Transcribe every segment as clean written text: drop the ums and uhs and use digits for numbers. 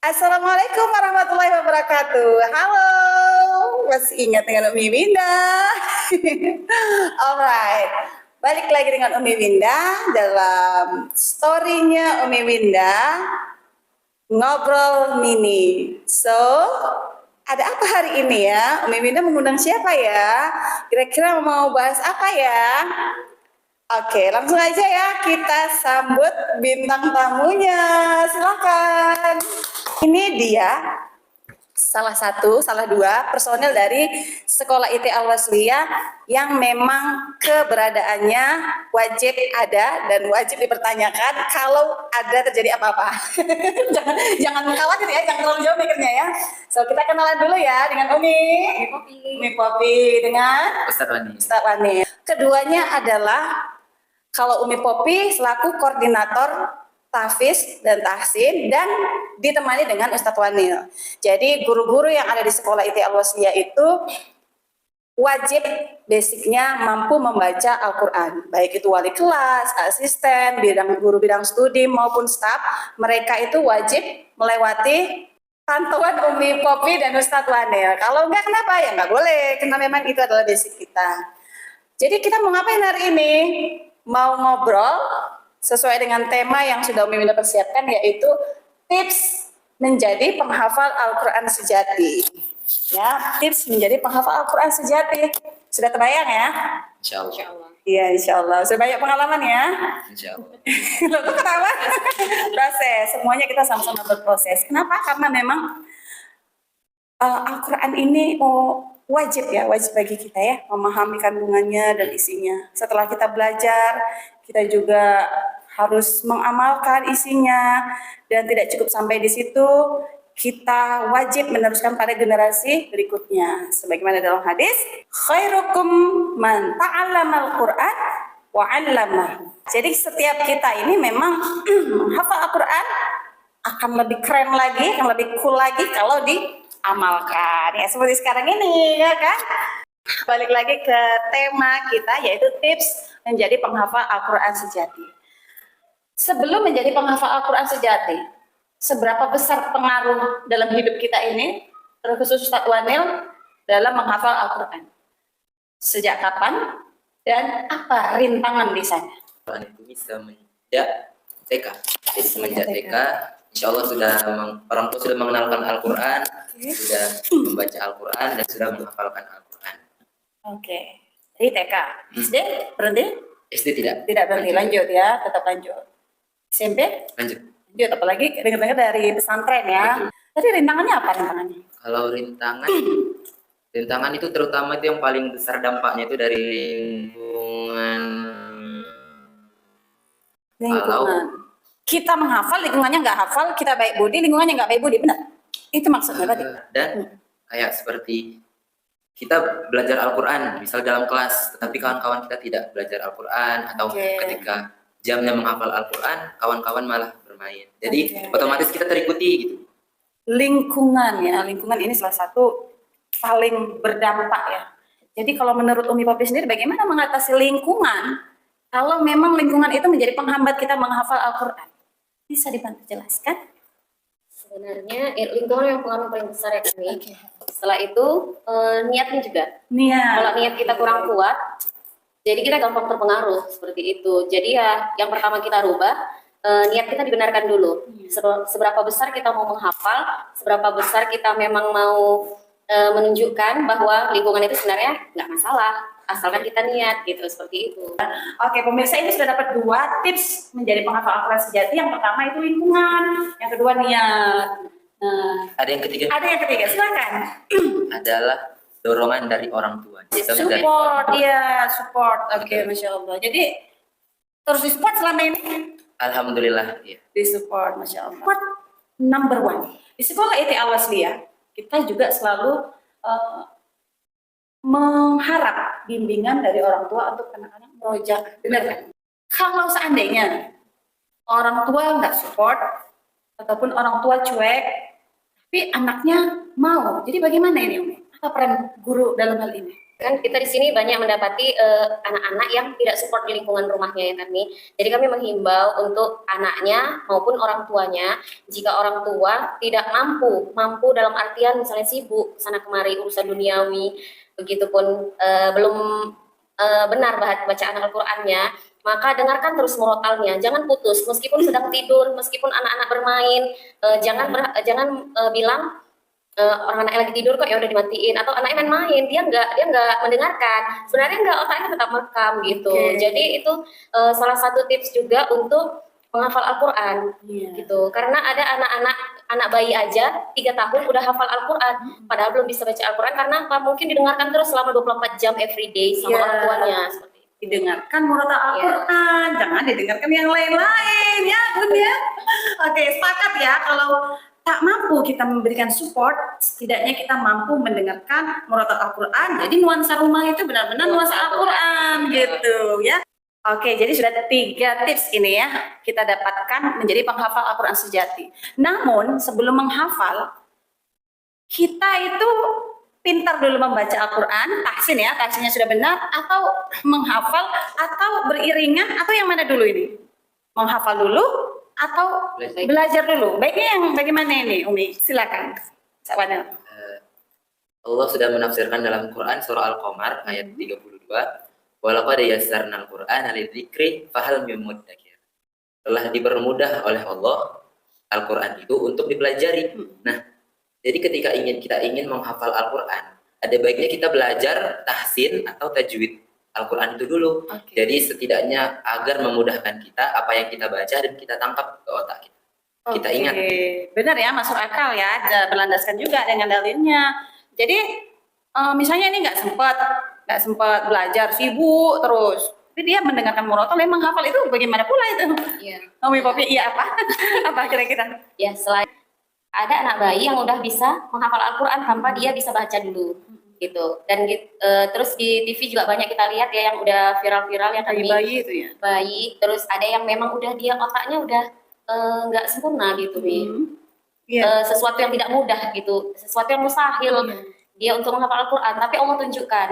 Assalamualaikum warahmatullahi wabarakatuh. Halo, masih ingat dengan Umi Winda? Alright, balik lagi dengan Umi Winda dalam storynya Umi Winda ngobrol mini. So, ada apa hari ini ya? Umi Winda mengundang siapa ya? Kira-kira mau bahas apa ya? Oke, langsung aja ya kita sambut bintang tamunya. Silakan. Ini dia salah dua personel dari Sekolah IT Al-Wasliyah yang memang keberadaannya wajib ada dan wajib dipertanyakan kalau ada terjadi apa-apa. jangan khawatir ya, jangan terlalu jauh mikirnya ya. So, kita kenalan dulu ya dengan Umi Popi dengan Ustadz Wani. Keduanya adalah kalau Umi Popi selaku koordinator tahfiz dan tahsin dan ditemani dengan Ustadz Wanil. Jadi guru-guru yang ada di Sekolah IT Al-Wasliyah itu wajib basicnya mampu membaca Al-Quran. Baik itu wali kelas, asisten, guru bidang studi maupun staf, mereka itu wajib melewati pantauan Umi Popi dan Ustadz Wanil. Kalau enggak kenapa? Ya enggak boleh, karena memang itu adalah basic kita. Jadi kita mau ngapain hari ini? Mau ngobrol sesuai dengan tema yang sudah Umi Winda persiapkan, yaitu tips menjadi penghafal Al-Quran sejati. Ya, tips menjadi penghafal Al-Quran sejati. Sudah terbayang ya? Insya Allah. Iya, insya Allah. Sudah banyak pengalaman ya? Insya Allah. Loh, kok ketawa? Proses. Semuanya kita sama-sama berproses. Kenapa? Karena memang Al-Quran ini wajib bagi kita ya memahami kandungannya dan isinya. Setelah kita belajar, kita juga harus mengamalkan isinya, dan tidak cukup sampai di situ, kita wajib meneruskan pada generasi berikutnya. Sebagaimana dalam hadis, khairukum man ta'allamal Qur'an wa 'allamahu. Jadi setiap kita ini memang menghafal Al-Quran akan lebih keren lagi, akan lebih cool lagi kalau diamalkan. Ya seperti sekarang ini, ya kan? Balik lagi ke tema kita, yaitu tips menjadi penghafal Al-Quran sejati. Sebelum menjadi penghafal Al-Quran sejati, seberapa besar pengaruh dalam hidup kita ini, terkhusus Ustadz Wanil, dalam menghafal Al-Quran? Sejak kapan dan apa rintangan di sana? Al-Quran itu bisa semenjak TK. Jadi semenjak TK, insya Allah orang tua sudah mengenalkan Al-Quran, sudah membaca Al-Quran dan sudah menghafalkan Al-Quran. Oke. Jadi TK. SD berhenti? SD tidak. Tidak berhenti, lanjut ya, tetap lanjut. SMP? Lanjut. Lanjut, apalagi dengar-dengar dari pesantren ya. Tadi rintangannya apa rintangannya? Kalau rintangan itu terutama itu yang paling besar dampaknya itu dari lingkungan. Kita menghafal, lingkungannya nggak hafal, kita baik budi, lingkungannya nggak baik budi, benar? Itu maksudnya tadi. Dan kayak seperti kita belajar Al-Quran, misal dalam kelas, tetapi kawan-kawan kita tidak belajar Al-Quran, atau ketika jamnya menghafal Al-Quran, kawan-kawan malah bermain. Jadi otomatis kita terikuti gitu. Lingkungan ya, lingkungan ini salah satu paling berdampak ya. Jadi kalau menurut Umi Popi sendiri, bagaimana mengatasi lingkungan kalau memang lingkungan itu menjadi penghambat kita menghafal Al-Quran? Bisa dibantu jelaskan? Sebenarnya lingkungan yang pengaruh paling besar ya Umi. Setelah itu niatnya juga. Kalau niat kita kurang kuat, jadi kita gampang terpengaruh seperti itu. Jadi ya yang pertama kita rubah, niat kita dibenarkan dulu. Seberapa besar kita mau menghafal, seberapa besar kita memang mau menunjukkan bahwa lingkungan itu sebenarnya nggak masalah, asalkan kita niat gitu, seperti itu. Oke, pemirsa, ini sudah dapat 2 tips menjadi penghafal Al-Quran sejati. Yang pertama itu lingkungan, yang kedua niat. Ada yang ketiga. Ada yang ketiga, silakan. Adalah dorongan dari orang tua. Support, iya, support. Oke, Masya Allah. Jadi terus di support selama ini? Alhamdulillah, iya. Di support, Masya Allah. Support number 1. Di Sekolah IT Al-Wasliyah, kita juga selalu mengharap bimbingan dari orang tua untuk anak-anak merojak. Benar kan? Kalau seandainya orang tua nggak support, ataupun orang tua cuek, tapi anaknya mau, jadi bagaimana ini Umi? Apa peran guru dalam hal ini? Kan kita di sini banyak mendapati anak-anak yang tidak support di lingkungan rumahnya ya kami. Jadi kami menghimbau untuk anaknya maupun orang tuanya, jika orang tua tidak mampu dalam artian misalnya sibuk sana kemari urusan duniawi, begitupun belum benar bacaan Al-Qur'annya, maka dengarkan terus murotalnya, jangan putus meskipun sedang tidur, meskipun anak-anak bermain, jangan bilang orang anaknya lagi tidur kok ya udah dimatiin, atau anaknya main-main dia nggak mendengarkan, sebenarnya nggak, otaknya tetap merekam gitu. Jadi itu salah satu tips juga untuk menghafal Al-Quran gitu, karena ada anak bayi aja 3 tahun udah hafal Al-Quran padahal belum bisa baca Al-Quran. Karena apa? Mungkin didengarkan terus selama 24 jam everyday sama orang tuanya. Didengarkan murotal Al-Quran, jangan didengarkan yang lain-lain ya Bun ya. Oke, sepakat ya, kalau tak mampu kita memberikan support, setidaknya kita mampu mendengarkan murotal Al-Quran. Jadi nuansa rumah itu benar-benar nuansa Al-Quran gitu ya. Oke, jadi sudah 3 tips ini ya kita dapatkan menjadi penghafal Al-Quran sejati. Namun sebelum menghafal, kita itu pintar dulu membaca Al-Quran, tahsin ya, tahsinnya sudah benar, atau menghafal, atau beriringan, atau yang mana dulu ini? Menghafal dulu atau belajar dulu? Baiknya yang bagaimana ini, Umi? Silakan. Allah sudah menafsirkan dalam Quran surah Al-Qamar ayat 32, walaqad yassarnal Qur'ana lidzikri fahal min muddakir. Telah dipermudah oleh Allah Al-Quran itu untuk dipelajari. Nah, jadi ketika kita ingin menghafal Al-Quran, ada baiknya kita belajar tahsin atau tajwid Al-Quran itu dulu. Jadi setidaknya agar memudahkan kita apa yang kita baca dan kita tangkap ke otak kita. Kita ingat. Benar ya, masuk akal ya, berlandaskan juga dengan dalilnya. Jadi misalnya ini nggak sempat belajar, sibuk terus. Tapi dia mendengarkan murotal, memang hafal itu bagaimana pula itu? Iya. Umi Popi, iya apa? Apa kira-kira? Ya, selain ada anak bayi yang udah bisa menghafal Al-Quran tanpa dia bisa baca dulu gitu. Dan terus di TV juga banyak kita lihat ya yang udah viral-viral yang bayi itu ya. Bayi, terus ada yang memang udah dia otaknya udah nggak sempurna gitu nih. Sesuatu yang tidak mudah gitu, sesuatu yang mustahil dia untuk menghafal Al-Quran, tapi Allah tunjukkan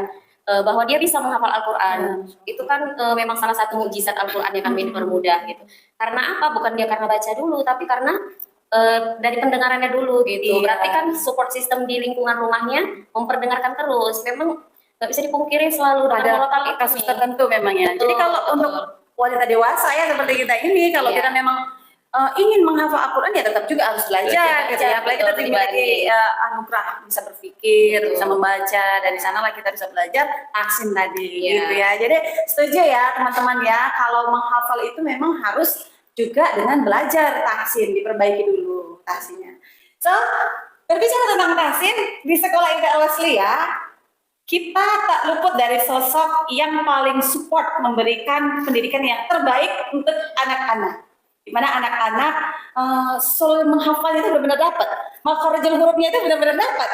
bahwa dia bisa menghafal Al-Quran. Itu kan memang salah satu mukjizat Al-Quran yang kami dipermudah gitu. Karena apa? Bukan dia karena baca dulu, tapi karena dari pendengarannya dulu gitu. Berarti kan support system di lingkungan rumahnya memperdengarkan terus. Memang nggak bisa dipungkiri selalu ada murotal kasus tertentu memang ya. Jadi kalau untuk wanita dewasa ya seperti kita ini, kalau kita memang ingin menghafal Al-Quran ya tetap juga harus belajar gitu ya. Apalagi kita dimiliki anugerah bisa berpikir, bisa membaca, dan di sanalah kita bisa belajar tahsin tadi gitu ya. Jadi setuju ya teman-teman ya, kalau menghafal itu memang harus juga dengan belajar tahsin, diperbaiki dulu tahsinnya. So, berbicara tentang tahsin, di sekolah ITE Al-Wasliyah, kita tak luput dari sosok yang paling support memberikan pendidikan yang terbaik untuk anak-anak. Di mana anak-anak sul menghafalnya itu benar-benar dapat, makhrajul hurufnya itu benar-benar dapat,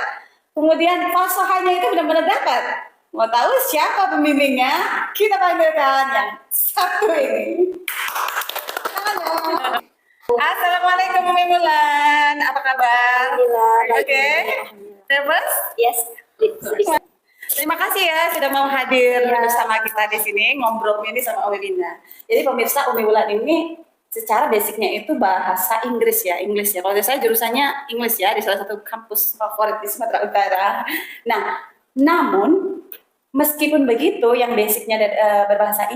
kemudian fasahanya itu benar-benar dapat. Mau tahu siapa pembimbingnya? Kita panggilkan yang satu ini. Assalamualaikum Umi Mulan, apa kabar? Oke. Terus? Yes. Terima kasih ya sudah mau hadir bersama kita di sini ngobrol ini sama Umi Binda. Jadi pemirsa, Umi Mulan ini secara basicnya itu bahasa Inggris ya, Kalau saya jurusannya Inggris ya di salah satu kampus favorit di Sumatera Utara. Nah, namun meskipun begitu, yang basicnya berbahasa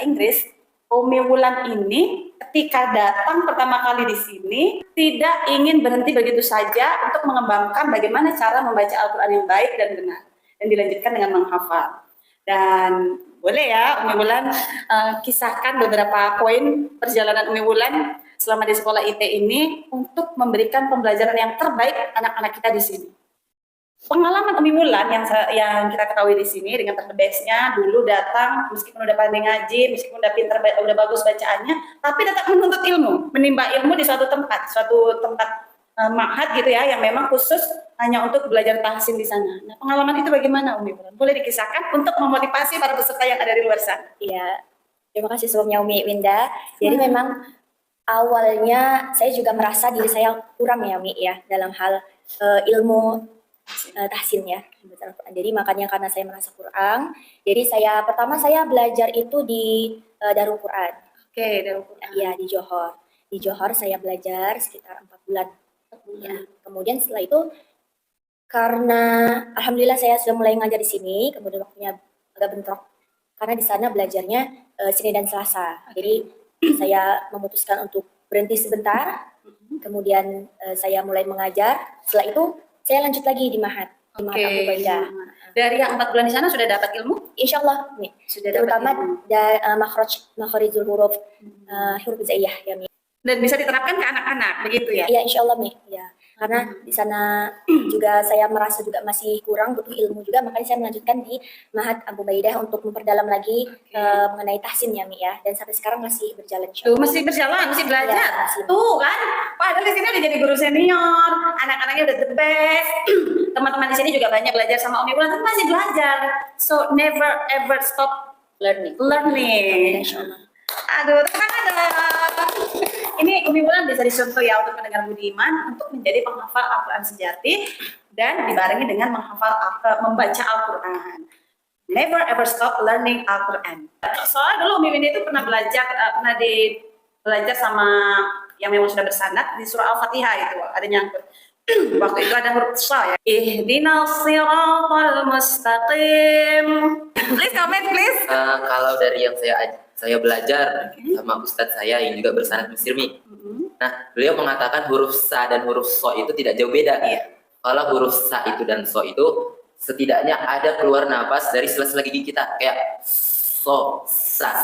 Inggris, Umi Wulan ini ketika datang pertama kali di sini tidak ingin berhenti begitu saja untuk mengembangkan bagaimana cara membaca Al-Quran yang baik dan benar, dan dilanjutkan dengan menghafal. Dan boleh ya Umi Wulan kisahkan beberapa poin perjalanan Umi Wulan selama di sekolah IT ini untuk memberikan pembelajaran yang terbaik anak-anak kita di sini. Pengalaman Umi Wulan yang kita ketahui di sini dengan terbesarnya dulu datang meskipun udah pandai ngaji, meskipun udah pintar, udah bagus bacaannya, tapi tetap menuntut ilmu, menimba ilmu di suatu tempat ma'had gitu ya, yang memang khusus hanya untuk belajar tahsin di sana. Nah, pengalaman itu bagaimana Umi Wulan? Boleh dikisahkan untuk memotivasi para peserta yang ada di luar sana? Iya, terima kasih sebelumnya Umi Winda. Jadi memang awalnya saya juga merasa diri saya kurang ya Umi ya dalam hal ilmu tahsin ya, membaca Al-Quran. Jadi makanya karena saya merasa kurang, jadi pertama saya belajar itu di Darul Quran. Oke, Darul Quran. Iya, di Johor. Di Johor saya belajar sekitar 4 bulan. Ya. Kemudian setelah itu karena alhamdulillah saya sudah mulai ngajar di sini, kemudian waktunya agak bentrok karena di sana belajarnya Senin dan Selasa. Jadi saya memutuskan untuk berhenti sebentar, kemudian saya mulai mengajar. Setelah itu saya lanjut lagi di Mahat Abu Ubaidah. Dari yang 4 bulan di sana sudah dapat ilmu? Insya Allah nih, Sudah terutama dapat ilmu. makhorijul huruf huruf hijaiyah ya Mi. Dan bisa diterapkan ke anak-anak begitu ya? Iya insya Allah Mi. Ya. Karena di sana juga saya merasa juga masih kurang, butuh ilmu juga, makanya saya melanjutkan di Mahat Abu Ubaidah untuk memperdalam lagi mengenai tahsin ya Mi ya. Dan sampai sekarang masih berjalan. Tuh masih berjalan, masih belajar. Ya, masih. Tuh kan, padahal di sini udah jadi guru senior, anak-anaknya udah the best. Teman-teman di sini juga banyak belajar sama Umi Wulan, tapi masih belajar. So never ever stop Learning. Insya Allah. Aduh, tenang ada. Ini Umi Wulan bisa dicontoh ya untuk mendengar budiman untuk menjadi penghafal Al-Quran sejati dan dibarengi dengan membaca Al-Quran. Never ever stop learning Al-Quran. Soalnya dulu Umi Winda itu pernah belajar sama yang memang sudah bersanad di surah Al-Fatihah itu ada nyangkut. Waktu itu ada huruf sa ya. Ihdinas siratal mustaqim. Please comment please. Kalau dari yang saya belajar sama ustadz saya yang juga bersanad Mesirmi. Nah, beliau mengatakan huruf sa dan huruf so itu tidak jauh beda. Kalau huruf sa itu dan so itu setidaknya ada keluar nafas dari sela-sela gigi kita kayak so, sa.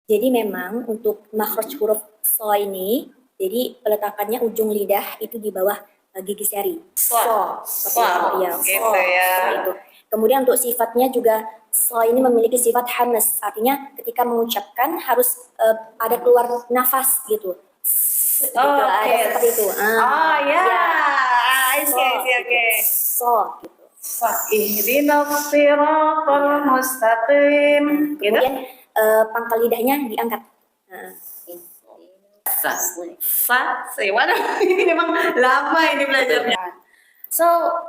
Jadi memang untuk makhraj huruf so ini, jadi peletakannya ujung lidah itu di bawah gigi seri. Ya, gitu ya. itu. Kemudian untuk sifatnya juga so ini memiliki sifat hamas, artinya ketika mengucapkan harus ada keluar nafas gitu. Ada seperti itu. Oh ya. Oke. So gitu. Ihdinas siratal mustaqim. Kemudian pangkal lidahnya diangkat. Waduh, ini memang lama ini belajarnya. So,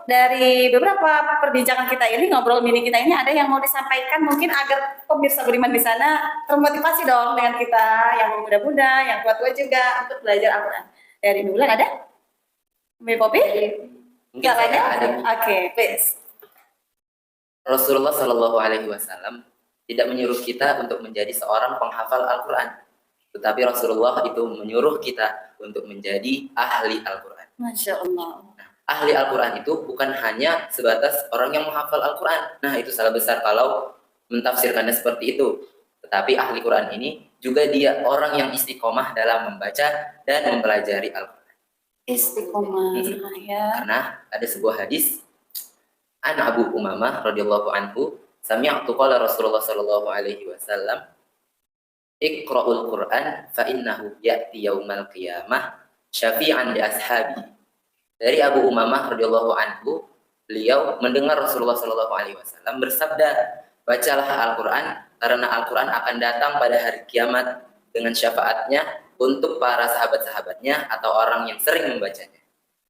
dari beberapa perbincangan kita ini, ngobrol mini kita ini, ada yang mau disampaikan mungkin agar pemirsa Budiman di sana termotivasi dong dengan kita, yang muda-muda, yang tua-tua juga, untuk belajar Al-Quran. Dari Bulan ada? Mbak Popi? Mungkin saya ada. Oke, please. Rasulullah Shallallahu Alaihi Wasallam tidak menyuruh kita untuk menjadi seorang penghafal Al-Quran, tetapi Rasulullah itu menyuruh kita untuk menjadi ahli Al-Quran. Masya Allah. Nah, ahli Al-Quran itu bukan hanya sebatas orang yang menghafal Al-Quran. Nah, itu salah besar kalau mentafsirkannya seperti itu. Tetapi ahli Quran ini juga dia orang yang istiqomah dalam membaca dan mempelajari Al-Quran. Istiqomah. Ya. Karena ada sebuah hadis an Abu Umamah radhiyallahu anhu, sami'tu qala Rasulullah sallallahu alaihi wasallam, Iqra'ul Qur'an fa innahu ya'ti yaumal qiyamah syafi'an li ashabi. Dari Abu Umamah radhiyallahu anhu, beliau mendengar Rasulullah sallallahu alaihi wasallam bersabda, bacalah Al-Qur'an karena Al-Qur'an akan datang pada hari kiamat dengan syafaatnya untuk para sahabat-sahabatnya atau orang yang sering membacanya.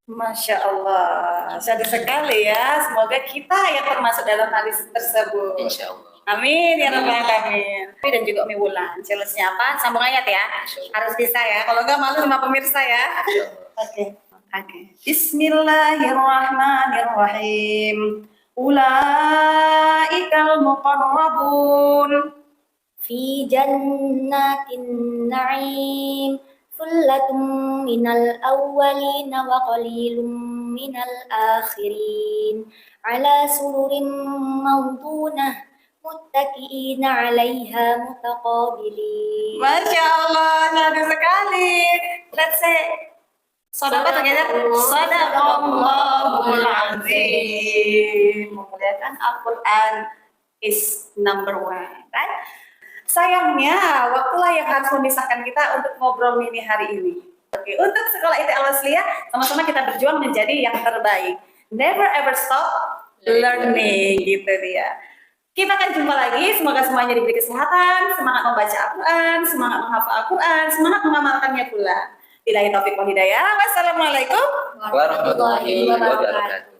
Masya Allah, syahdu sekali ya. Semoga kita yang termasuk dalam hadis tersebut. Insya Allah. Amin ya rabbal alamin. Dan juga Umi Wulan, challenge-nya apa? Sambung ayat ya. Harus bisa ya. Kalau enggak malu sama pemirsa ya. Oke. Bismillahirrahmanirrahim. Ulaikal muqarrabun fi jannatin na'im. Sullatum minal awwalin wa qalilum minal akhirin ala sururin mawdunah muttaqiina 'alaiha mutaqabilin. Masya Allah, syahdu sekali. Let's say Sadaqah together. Sadaqallahul azim. Memuliakan Al-Quran is number one, right? Sayangnya, waktulah yang harus memisahkan kita untuk ngobrol mini hari ini. Oke, untuk Sekolah IT Al-Wasliyah, sama-sama kita berjuang menjadi yang terbaik. Never ever stop learning, gitu dia. Kita akan jumpa lagi, semoga semuanya diberi kesehatan, semangat membaca Al-Quran, semangat menghafal Al-Quran, semangat mengamalkannya pula. Billahi taufiq wal hidayah. Wassalamualaikum warahmatullahi wabarakatuh.